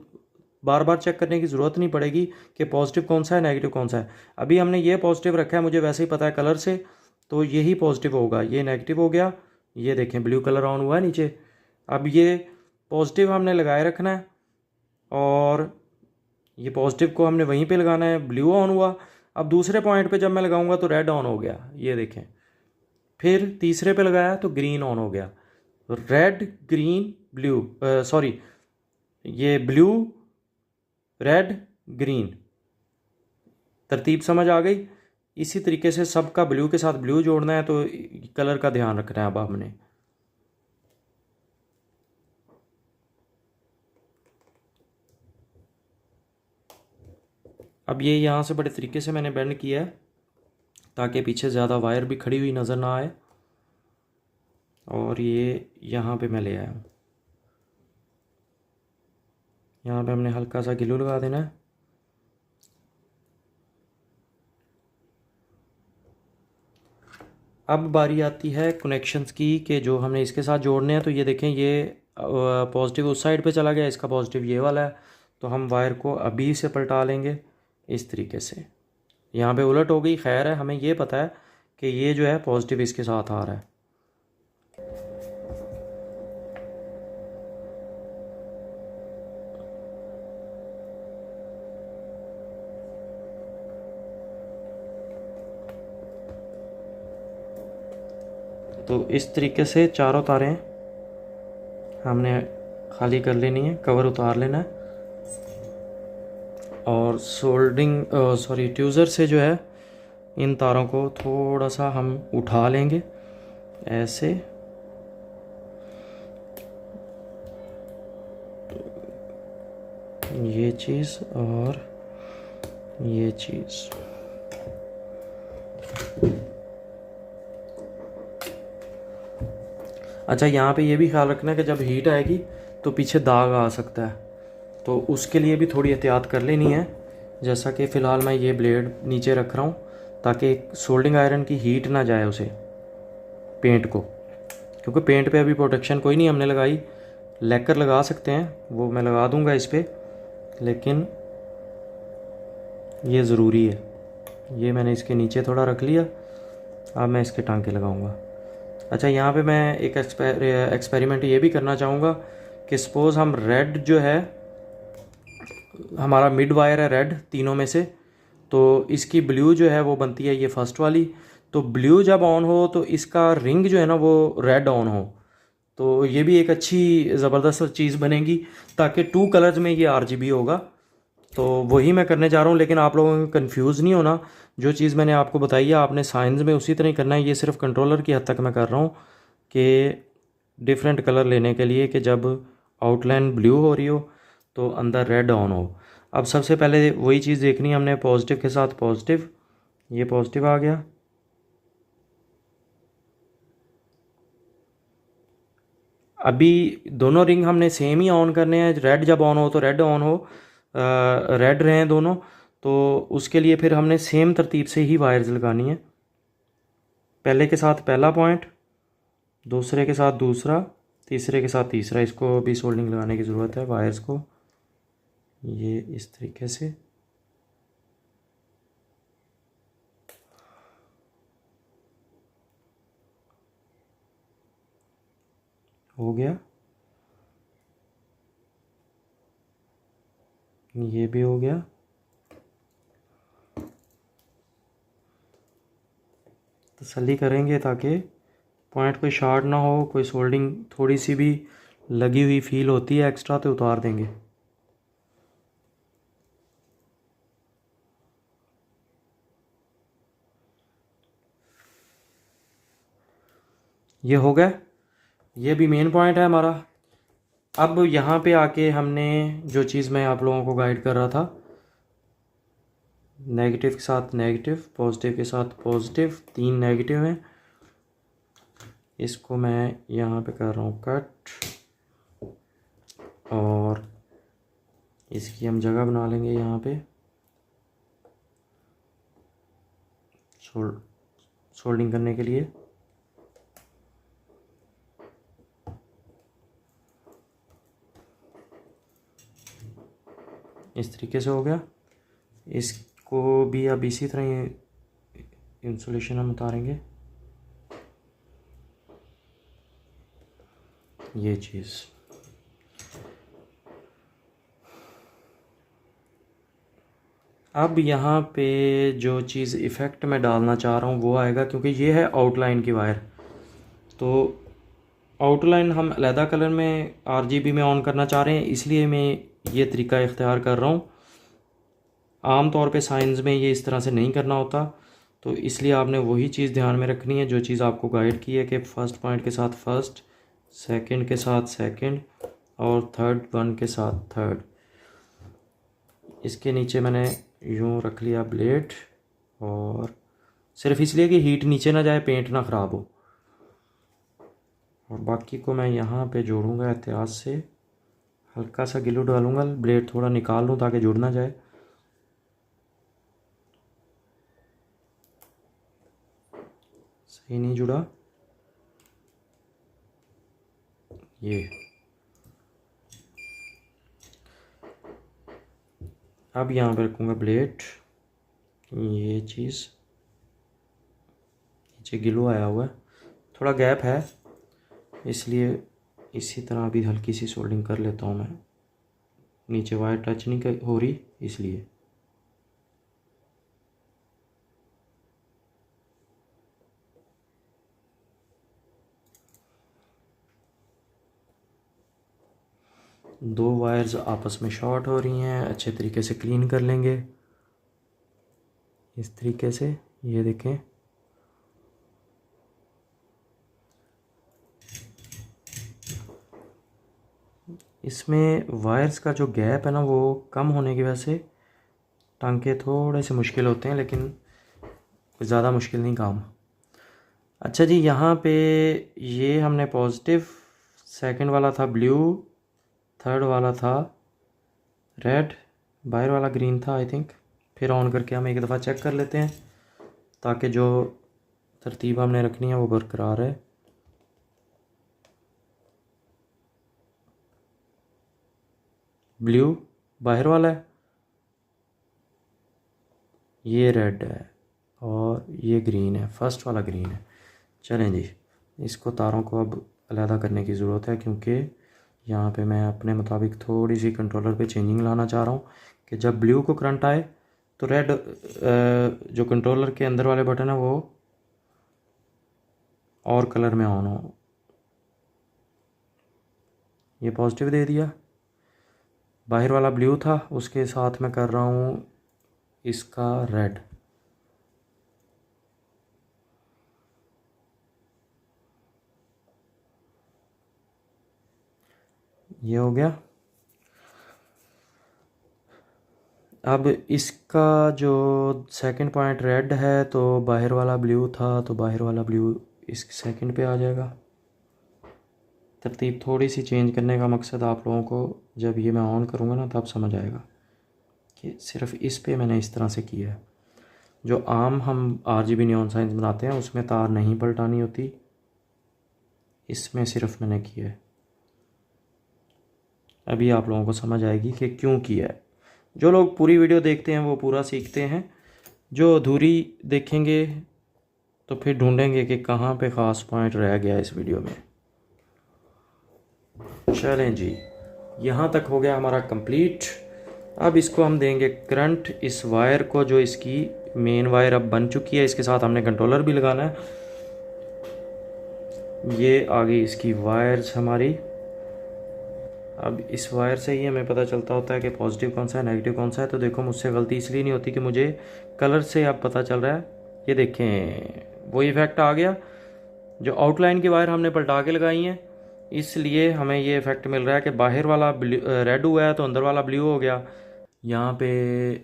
बार बार चेक करने की ज़रूरत नहीं पड़ेगी कि पॉजिटिव कौन सा है नेगेटिव कौन सा है। अभी हमने ये पॉजिटिव रखा है, मुझे वैसे ही पता है कलर से, तो यही पॉजिटिव होगा। ये नेगेटिव हो गया, ये देखें ब्लू कलर ऑन हुआ है नीचे। अब ये पॉजिटिव हमने लगाए रखना है, और ये पॉजिटिव को हमने वहीं पे लगाना है, ब्लू ऑन हुआ। अब दूसरे पॉइंट पे जब मैं लगाऊंगा तो रेड ऑन हो गया, ये देखें। फिर तीसरे पे लगाया तो ग्रीन ऑन हो गया। रेड ग्रीन ब्लू, सॉरी, ये ब्लू रेड ग्रीन, तरतीब समझ आ गई। इसी तरीके से सबका ब्लू के साथ ब्लू जोड़ना है, तो कलर का ध्यान रखना है अब हमने। अब ये यहाँ से बड़े तरीके से मैंने बेंड किया है ताकि पीछे ज़्यादा वायर भी खड़ी हुई नज़र ना आए, और ये यहाँ पे मैं ले आया हूँ। यहाँ पे हमने हल्का सा ग्लू लगा देना है। अब बारी आती है कनेक्शंस की, कि जो हमने इसके साथ जोड़ने हैं। तो ये देखें, ये पॉजिटिव उस साइड पे चला गया, इसका पॉजिटिव ये वाला है। तो हम वायर को अभी से पलटा लेंगे इस तरीके से। यहाँ पे उलट हो गई, खैर है, हमें ये पता है कि ये जो है पॉजिटिव इसके साथ आ रहा है। तो इस तरीके से चारों तारें हमने खाली कर लेनी है, कवर उतार लेना है, और ट्यूज़र से जो है इन तारों को थोड़ा सा हम उठा लेंगे ऐसे। ये चीज़ और ये चीज़, अच्छा यहाँ पे ये भी ख्याल रखना है कि जब हीट आएगी तो पीछे दाग आ सकता है, तो उसके लिए भी थोड़ी एहतियात कर लेनी है। जैसा कि फ़िलहाल मैं ये ब्लेड नीचे रख रहा हूँ ताकि सोल्डिंग आयरन की हीट ना जाए उसे, पेंट को, क्योंकि पेंट पे अभी प्रोटेक्शन कोई नहीं हमने लगाई। लैकर लगा सकते हैं, वो मैं लगा दूंगा इस पर, लेकिन ये ज़रूरी है। ये मैंने इसके नीचे थोड़ा रख लिया। अब मैं इसके टांके लगाऊंगा। अच्छा, यहाँ पे मैं एक एक्सपेरिमेंट ये भी करना चाहूँगा कि सपोज़ हम रेड जो है, हमारा मिड वायर है रेड तीनों में से, तो इसकी ब्लू जो है वो बनती है ये फर्स्ट वाली। तो ब्लू जब ऑन हो तो इसका रिंग जो है ना वो रेड ऑन हो, तो ये भी एक अच्छी ज़बरदस्त चीज़ बनेगी, ताकि टू कलर्स में ये आरजीबी होगा। तो वही मैं करने जा रहा हूँ, लेकिन आप लोगों को कंफ्यूज नहीं होना। जो चीज़ मैंने आपको बताई है आपने साइंस में उसी तरह ही करना है। ये सिर्फ कंट्रोलर की हद तक मैं कर रहा हूँ कि डिफरेंट कलर लेने के लिए, कि जब आउटलाइन ब्लू हो रही हो तो अंदर रेड ऑन हो। अब सबसे पहले वही चीज़ देखनी है हमने, पॉजिटिव के साथ पॉजिटिव। ये पॉजिटिव आ गया। अभी दोनों रिंग हमने सेम ही ऑन करने हैं। रेड जब ऑन हो तो रेड ऑन हो, रेड रहें दोनों। तो उसके लिए फिर हमने सेम तरतीब से ही वायर्स लगानी है। पहले के साथ पहला पॉइंट, दूसरे के साथ दूसरा, तीसरे के साथ तीसरा। इसको भी सोल्डिंग लगाने की ज़रूरत है वायर्स को, ये इस तरीके से। हो गया, ये भी हो गया। तसल्ली करेंगे ताकि पॉइंट कोई शार्ट ना हो, कोई सोल्डिंग थोड़ी सी भी लगी हुई फील होती है एक्स्ट्रा तो उतार देंगे। ये हो गया, ये भी मेन पॉइंट है हमारा। अब यहाँ पे आके हमने जो चीज़ मैं आप लोगों को गाइड कर रहा था, नेगेटिव के साथ नेगेटिव, पॉजिटिव के साथ पॉजिटिव, तीन नेगेटिव हैं। इसको मैं यहाँ पे कर रहा हूँ कट, और इसकी हम जगह बना लेंगे यहाँ पे सोल्डिंग करने के लिए। इस तरीके से हो गया। इसको भी अब इसी तरह इंसुलेशन हम उतारेंगे, ये चीज़। अब यहाँ पे जो चीज़ इफ़ेक्ट मैं डालना चाह रहा हूँ वो आएगा, क्योंकि ये है आउटलाइन की वायर। तो आउटलाइन हम अलहदा कलर में आरजीबी में ऑन करना चाह रहे हैं, इसलिए मैं ये तरीका इख्तियार कर रहा हूँ। आम तौर पे साइंस में ये इस तरह से नहीं करना होता, तो इसलिए आपने वही चीज़ ध्यान में रखनी है जो चीज़ आपको गाइड की है, कि फ़र्स्ट पॉइंट के साथ फ़र्स्ट, सेकंड के साथ सेकंड, और थर्ड वन के साथ थर्ड। इसके नीचे मैंने यूँ रख लिया ब्लेड, और सिर्फ इसलिए कि हीट नीचे ना जाए, पेंट ना ख़राब हो। और बाकी को मैं यहाँ पे जोड़ूंगा एहतियात से, हल्का सा गिलू डालूंगा, ब्लेड थोड़ा निकाल लूँ ताकि जुड़ ना जाए। सही नहीं जुड़ा ये। अब यहाँ पे रखूँगा ब्लेड, ये चीज़ नीचे गिलो आया हुआ है, थोड़ा गैप है, इसलिए इसी तरह अभी हल्की सी सोल्डिंग कर लेता हूँ मैं। नीचे वायर टच नहीं हो रही इसलिए। दो वायर्स आपस में शॉर्ट हो रही हैं, अच्छे तरीके से क्लीन कर लेंगे इस तरीके से। ये देखें, इसमें वायर्स का जो गैप है ना वो कम होने की वजह से टांके थोड़े से मुश्किल होते हैं, लेकिन ज़्यादा मुश्किल नहीं काम। अच्छा जी, यहाँ पे ये हमने पॉजिटिव, सेकंड वाला था ब्लू, थर्ड वाला था रेड, बाहर वाला ग्रीन था आई थिंक। फिर ऑन करके हम एक दफ़ा चेक कर लेते हैं ताकि जो तरतीब हमने रखनी है वो बरकरार है। ब्लू बाहर वाला है, ये रेड है और ये ग्रीन है, फर्स्ट वाला ग्रीन है। चलें जी, इसको तारों को अब अलहदा करने की ज़रूरत है, क्योंकि यहाँ पे मैं अपने मुताबिक थोड़ी सी कंट्रोलर पे चेंजिंग लाना चाह रहा हूँ कि जब ब्लू को करंट आए तो रेड जो कंट्रोलर के अंदर वाले बटन है वो और कलर में ऑन हो। ये पॉजिटिव दे दिया, बाहर वाला ब्लू था उसके साथ मैं कर रहा हूँ इसका रेड। ये हो गया। अब इसका जो सेकंड पॉइंट रेड है तो बाहर वाला ब्लू था, तो बाहर वाला ब्लू इस सेकंड पे आ जाएगा। तरतीब थोड़ी सी चेंज करने का मकसद आप लोगों को जब ये मैं ऑन करूँगा ना तब समझ आएगा कि सिर्फ इस पे मैंने इस तरह से किया है। जो आम हम RGB नियॉन साइंस बनाते हैं उसमें तार नहीं पलटानी होती, इसमें सिर्फ मैंने किया है। अभी आप लोगों को समझ आएगी कि क्यों किया है। जो लोग पूरी वीडियो देखते हैं वो पूरा सीखते हैं, जो अधूरी देखेंगे तो फिर ढूंढेंगे कि कहाँ पे ख़ास पॉइंट रह गया इस वीडियो में। चलें जी, यहाँ तक हो गया हमारा कंप्लीट। अब इसको हम देंगे करंट इस वायर को, जो इसकी मेन वायर अब बन चुकी है, इसके साथ हमने कंट्रोलर भी लगाना है। ये आ गई इसकी वायर्स हमारी। अब इस वायर से ही हमें पता चलता होता है कि पॉजिटिव कौन सा है नेगेटिव कौन सा है। तो देखो मुझसे गलती इसलिए नहीं होती कि मुझे कलर से अब पता चल रहा है। ये देखें वो इफ़ेक्ट आ गया, जो आउटलाइन की वायर हमने पलटा के लगाई हैं इसलिए हमें ये इफ़ेक्ट मिल रहा है कि बाहर वाला रेड हुआ है तो अंदर वाला ब्लू हो गया। यहाँ पे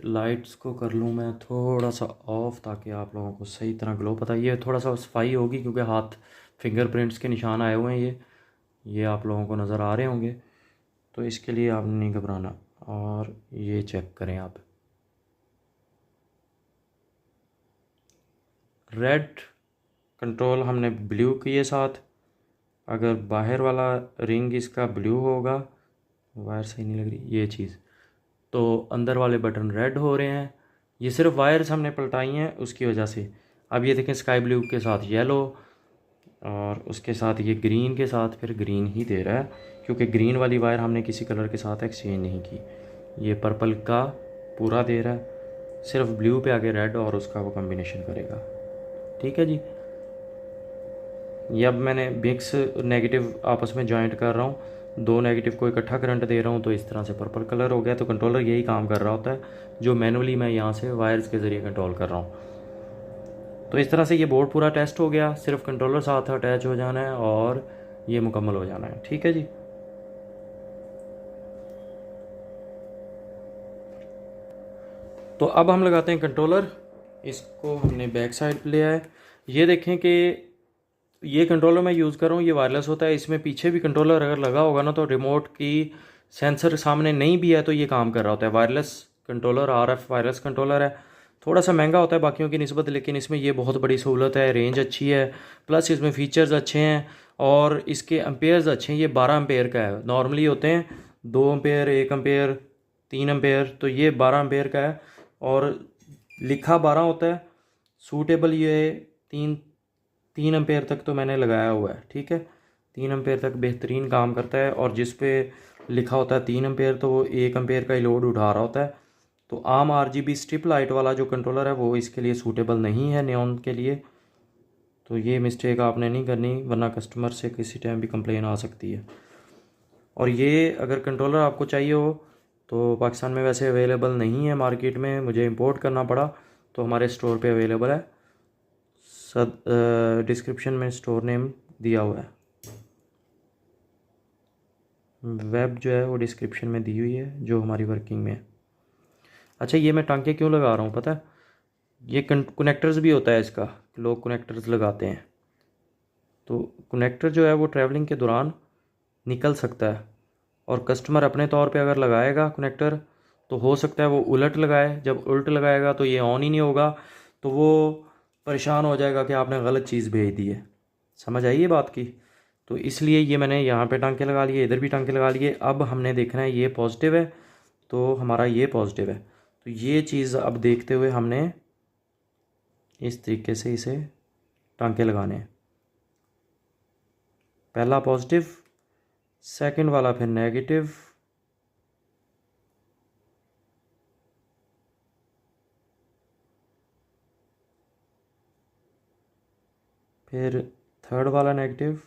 लाइट्स को कर लूँ मैं थोड़ा सा ऑफ ताकि आप लोगों को सही तरह ग्लो पता। ये थोड़ा सा सफाई होगी क्योंकि हाथ फिंगरप्रिंट्स के निशान आए हुए हैं, ये आप लोगों को नज़र आ रहे होंगे, तो इसके लिए आपने नहीं घबराना। और ये चेक करें आप, रेड कंट्रोल हमने ब्लू किए साथ। अगर बाहर वाला रिंग इसका ब्लू होगा, वायर सही नहीं लग रही ये चीज़, तो अंदर वाले बटन रेड हो रहे हैं। ये सिर्फ वायर्स हमने पलटाई हैं उसकी वजह से। अब ये देखें स्काई ब्लू के साथ येलो और उसके साथ ये ग्रीन के साथ फिर ग्रीन ही दे रहा है, क्योंकि ग्रीन वाली वायर हमने किसी कलर के साथ एक्सचेंज नहीं की। ये पर्पल का पूरा दे रहा है, सिर्फ ब्लू पे आगे रेड और उसका वो कॉम्बिनेशन करेगा। ठीक है जी। ये अब मैंने मिक्स नेगेटिव आपस में जॉइंट कर रहा हूँ, दो नेगेटिव को इकट्ठा करंट दे रहा हूँ तो इस तरह से पर्पल कलर हो गया। तो कंट्रोलर यही काम कर रहा होता है जो मैनुअली मैं यहाँ से वायर्स के ज़रिए कंट्रोल कर रहा हूँ। तो इस तरह से ये बोर्ड पूरा टेस्ट हो गया, सिर्फ कंट्रोलर साथ अटैच हो जाना है और ये मुकम्मल हो जाना है। ठीक है जी। तो अब हम लगाते हैं कंट्रोलर। इसको हमने बैक साइड पे लिया है। ये देखें कि ये कंट्रोलर मैं यूज़ कर रहा हूँ, ये वायरलेस होता है। इसमें पीछे भी कंट्रोलर अगर लगा होगा ना तो रिमोट की सेंसर सामने नहीं भी है तो ये काम कर रहा होता है। Wireless controller RF wireless controller है, थोड़ा सा महंगा होता है बाकियों की निस्बत, लेकिन इसमें ये बहुत बड़ी सहूलत है। रेंज अच्छी है, प्लस इसमें फ़ीचर्स अच्छे हैं और इसके एम्पेयर्स अच्छे हैं। ये 12 एम्पेयर का है, नॉर्मली होते हैं 2 एम्पेयर 1 एम्पेयर 3 एम्पेयर, तो ये 12 एम्पेयर का है और लिखा 12 होता है। सूटेबल ये 3 एम्पेयर तक तो मैंने लगाया हुआ है। ठीक है, 3 एम्पेयर तक बेहतरीन काम करता है। और जिस पे लिखा होता है 3 एम्पेयर तो वो 1 एम्पेयर का ही लोड उठा रहा होता है। तो आम RGB स्ट्रिप लाइट वाला जो कंट्रोलर है वो इसके लिए सूटेबल नहीं है नियॉन के लिए। तो ये मिस्टेक आपने नहीं करनी, वरना कस्टमर से किसी टाइम भी कंप्लेन आ सकती है। और ये अगर कंट्रोलर आपको चाहिए हो तो पाकिस्तान में वैसे अवेलेबल नहीं है मार्केट में, मुझे इंपोर्ट करना पड़ा, तो हमारे स्टोर पे अवेलेबल है। डिस्क्रिप्शन में स्टोर नेम दिया हुआ है, वेब जो है वो डिस्क्रिप्शन में दी हुई है जो हमारी वर्किंग में है। अच्छा, ये मैं टांके क्यों लगा रहा हूँ पता है? ये कनेक्टर्स भी होता है इसका, लोग कनेक्टर्स लगाते हैं। तो कनेक्टर जो है वो ट्रैवलिंग के दौरान निकल सकता है और कस्टमर अपने तौर पे अगर लगाएगा कनेक्टर तो हो सकता है वो उलट लगाए। जब उलट लगाएगा तो ये ऑन ही नहीं होगा, तो वो परेशान हो जाएगा कि आपने गलत चीज़ भेज दी है। समझ आई ये बात की? तो इसलिए ये मैंने यहाँ पे टांके लगा लिए, इधर भी टांके लगा लिए। अब हमने देखना है ये पॉजिटिव है तो हमारा ये पॉजिटिव है, तो ये चीज़ अब देखते हुए हमने इस तरीके से इसे टांके लगाने हैं। पहला पॉजिटिव, सेकंड वाला फिर नेगेटिव, फिर थर्ड वाला नेगेटिव,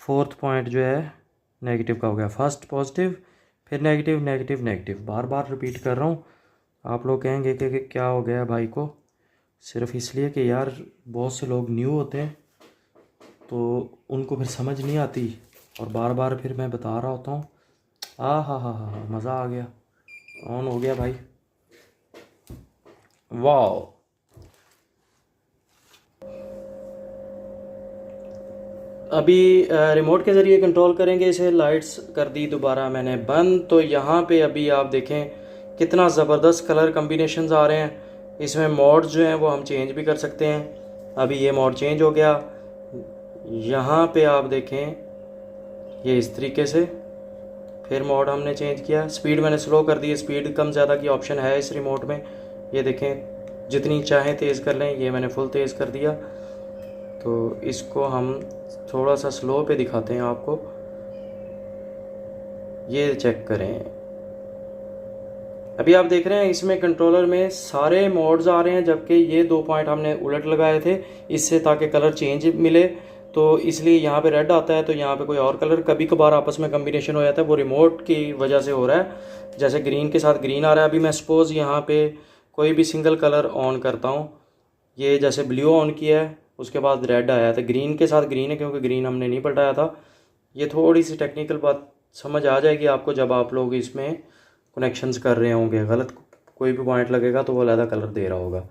फोर्थ पॉइंट जो है नेगेटिव का हो गया। फर्स्ट पॉजिटिव, फिर नेगेटिव, नेगेटिव, नेगेटिव, बार बार रिपीट कर रहा हूँ। आप लोग कहेंगे कि क्या हो गया भाई को, सिर्फ इसलिए कि यार बहुत से लोग न्यू होते हैं तो उनको फिर समझ नहीं आती और बार बार फिर मैं बता रहा होता हूँ। हा, मज़ा आ गया, ऑन हो गया भाई, वाह। अभी रिमोट के ज़रिए कंट्रोल करेंगे इसे। लाइट्स कर दी दोबारा मैंने बंद, तो यहाँ पे अभी आप देखें कितना ज़बरदस्त कलर कम्बिनेशंस आ रहे हैं। इसमें मोड्स जो हैं वो हम चेंज भी कर सकते हैं। अभी ये मोड चेंज हो गया। यहाँ पे आप देखें ये इस तरीके से, फिर मोड हमने चेंज किया। स्पीड मैंने स्लो कर दी, स्पीड कम ज़्यादा की ऑप्शन है इस रिमोट में। ये देखें जितनी चाहें तेज़ कर लें, ये मैंने फुल तेज़ कर दिया। तो इसको हम थोड़ा सा स्लो पे दिखाते हैं आपको, ये चेक करें। अभी आप देख रहे हैं इसमें कंट्रोलर में सारे मोड्स आ रहे हैं, जबकि ये 2 पॉइंट हमने उलट लगाए थे इससे ताकि कलर चेंज मिले। तो इसलिए यहाँ पे रेड आता है तो यहाँ पे कोई और कलर कभी कभार आपस में कम्बिनेशन हो जाता है, वो रिमोट की वजह से हो रहा है। जैसे ग्रीन के साथ ग्रीन आ रहा है। अभी मैं सपोज़ यहाँ पे कोई भी सिंगल कलर ऑन करता हूँ, ये जैसे ब्लू ऑन किया है, उसके बाद रेड आया था। ग्रीन के साथ ग्रीन है क्योंकि ग्रीन हमने नहीं पलटाया था। ये थोड़ी सी टेक्निकल बात समझ आ जाएगी आपको जब आप लोग इसमें कनेक्शंस कर रहे होंगे। गलत कोई भी पॉइंट लगेगा तो वो अलग कलर दे रहा होगा।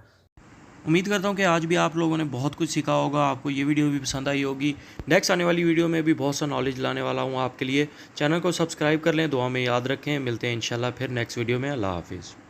उम्मीद करता हूँ कि आज भी आप लोगों ने बहुत कुछ सीखा होगा, आपको ये वीडियो भी पसंद आई होगी। नेक्स्ट आने वाली वीडियो में भी बहुत सा नॉलेज लाने वाला हूँ आपके लिए। चैनल को सब्सक्राइब कर लें, दुआ में याद रखें। मिलते हैं इंशाल्लाह फिर नेक्स्ट वीडियो में। अल्लाह हाफिज़।